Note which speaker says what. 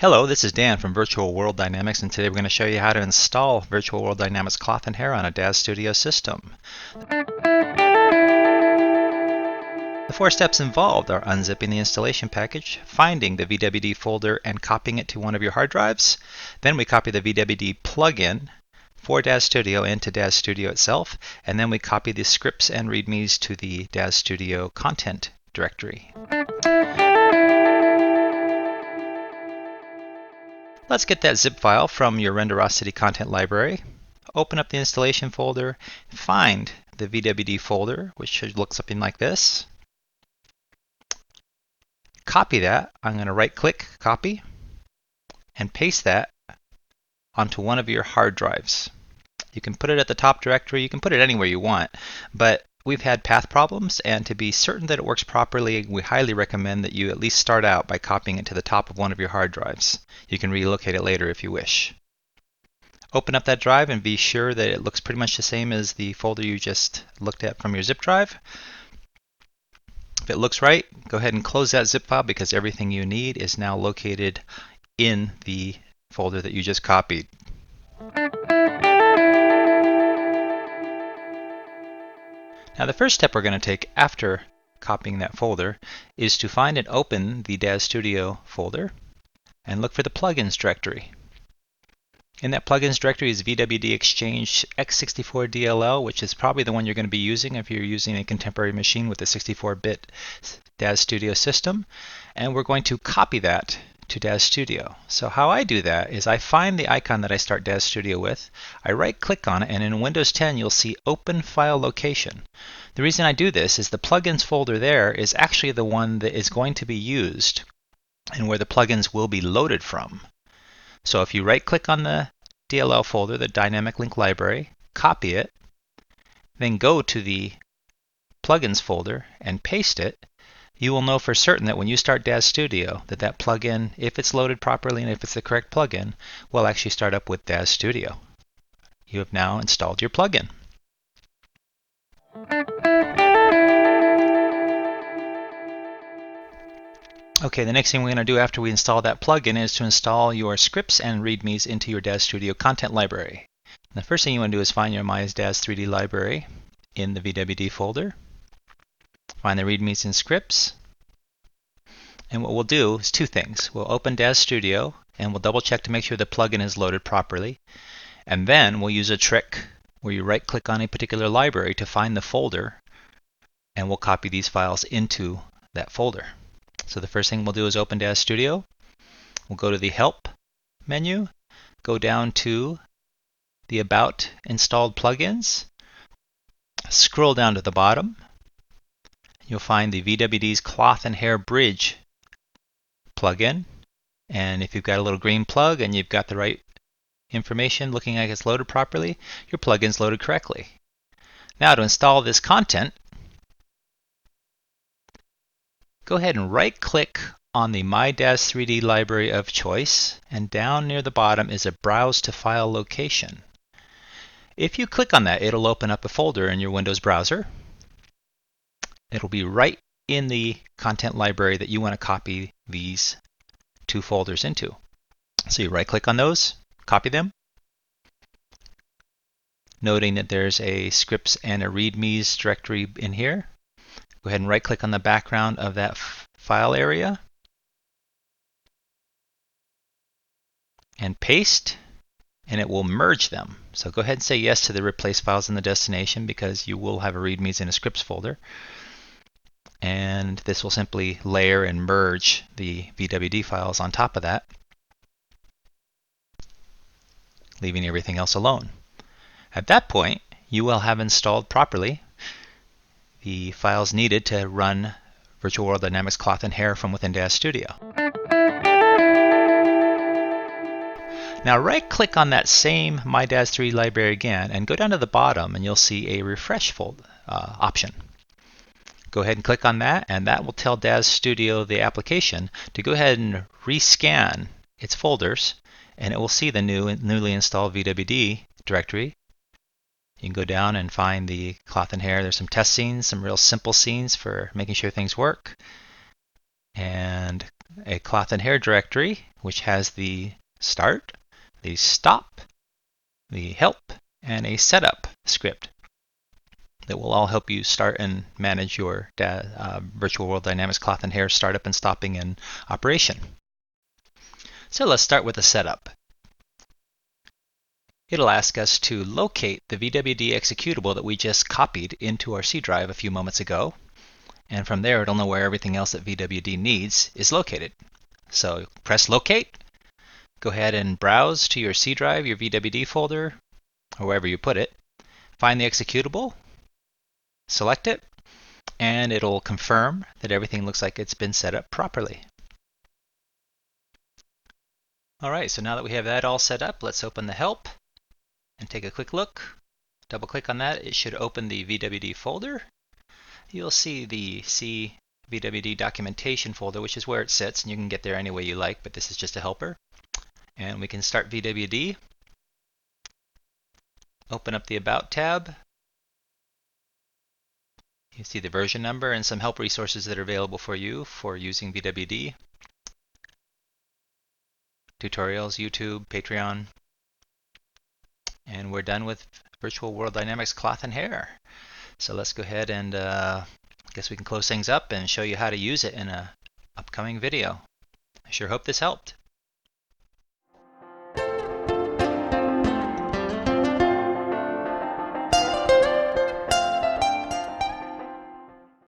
Speaker 1: Hello, this is Dan from Virtual World Dynamics, and today we're going to show you how to install Virtual World Dynamics Cloth and Hair on a DAZ Studio system. The 4 steps involved are unzipping the installation package, finding the VWD folder and copying it to one of your hard drives. Then we copy the VWD plugin for DAZ Studio into DAZ Studio itself, and then we copy the scripts and readmes to the DAZ Studio content directory. Let's get that zip file from your Renderosity content library. Open up the installation folder, find the VWD folder, which should look something like this. Copy that. I'm going to right-click, copy, and paste that onto one of your hard drives. You can put it at the top directory, you can put it anywhere you want, but we've had path problems, and to be certain that it works properly, we highly recommend that you at least start out by copying it to the top of one of your hard drives. You can relocate it later if you wish. Open up that drive and be sure that it looks pretty much the same as the folder you just looked at from your zip drive. If it looks right, go ahead and close that zip file because everything you need is now located in the folder that you just copied. Now the first step we're going to take after copying that folder is to find and open the DAZ Studio folder and look for the plugins directory. In that plugins directory is VWD Exchange x64 DLL, which is probably the one you're going to be using if you're using a contemporary machine with a 64-bit DAZ Studio system. And we're going to copy that to DAZ Studio. So how I do that is I find the icon that I start DAZ Studio with, I right-click on it, and in Windows 10 you'll see Open File Location. The reason I do this is the plugins folder there is actually the one that is going to be used and where the plugins will be loaded from. So if you right-click on the DLL folder, the Dynamic Link Library, copy it, then go to the plugins folder and paste it, you will know for certain that when you start DAZ Studio that that plugin, if it's loaded properly and if it's the correct plugin, will actually start up with DAZ Studio. You have now installed your plugin. Okay, the next thing we're going to do after we install that plugin is to install your scripts and readmes into your DAZ Studio content library. The first thing you want to do is find your My DAZ 3D library in the VWD folder. Find the readmes and scripts. And what we'll do is 2 things. We'll open DAZ Studio and we'll double check to make sure the plugin is loaded properly. And then we'll use a trick where you right click on a particular library to find the folder, and we'll copy these files into that folder. So the first thing we'll do is open DAZ Studio. We'll go to the Help menu, go down to the About Installed Plugins, scroll down to the bottom. You'll find the VWD's Cloth and Hair Bridge plugin. And if you've got a little green plug and you've got the right information looking like it's loaded properly, your plugin's loaded correctly. Now to install this content, go ahead and right-click on the My DAZ 3D library of choice, and down near the bottom is a Browse to File Location. If you click on that, it'll open up a folder in your Windows browser. It'll be right in the content library that you want to copy these 2 folders into. So you right-click on those, copy them, noting that there's a scripts and a readmes directory in here. Go ahead and right-click on the background of that file area and paste, and it will merge them. So go ahead and say yes to the replace files in the destination because you will have a readmes and a scripts folder. And this will simply layer and merge the VWD files on top of that, leaving everything else alone. At that point, you will have installed properly the files needed to run Virtual World Dynamics Cloth and Hair from within DAZ Studio. Now right-click on that same My DAZ 3 library again and go down to the bottom and you'll see a refresh option. Go ahead and click on that, and that will tell DAZ Studio, the application, to go ahead and rescan its folders, and it will see the newly installed VWD directory. You can go down and find the Cloth and Hair. There's some test scenes, some real simple scenes for making sure things work. And a cloth and hair directory, which has the start, the stop, the help, and a setup script that will all help you start and manage your Virtual World Dynamics Cloth and Hair startup and stopping and operation. So let's start with the setup. It'll ask us to locate the VWD executable that we just copied into our C drive a few moments ago. And from there, it'll know where everything else that VWD needs is located. So press locate. Go ahead and browse to your C drive, your VWD folder, or wherever you put it. Find the executable, select it, and it'll confirm that everything looks like it's been set up properly. All right, so now that we have that all set up, let's open the help and take a quick look. Double click on that. It should open the VWD folder. You'll see the C VWD documentation folder, which is where it sits, and you can get there any way you like, but this is just a helper. And we can start VWD. Open up the About tab. You see the version number and some help resources that are available for you for using VWD. Tutorials, YouTube, Patreon. And we're done with Virtual World Dynamics Cloth and Hair. So let's go ahead and I guess we can close things up and show you how to use it in an upcoming video. I sure hope this helped.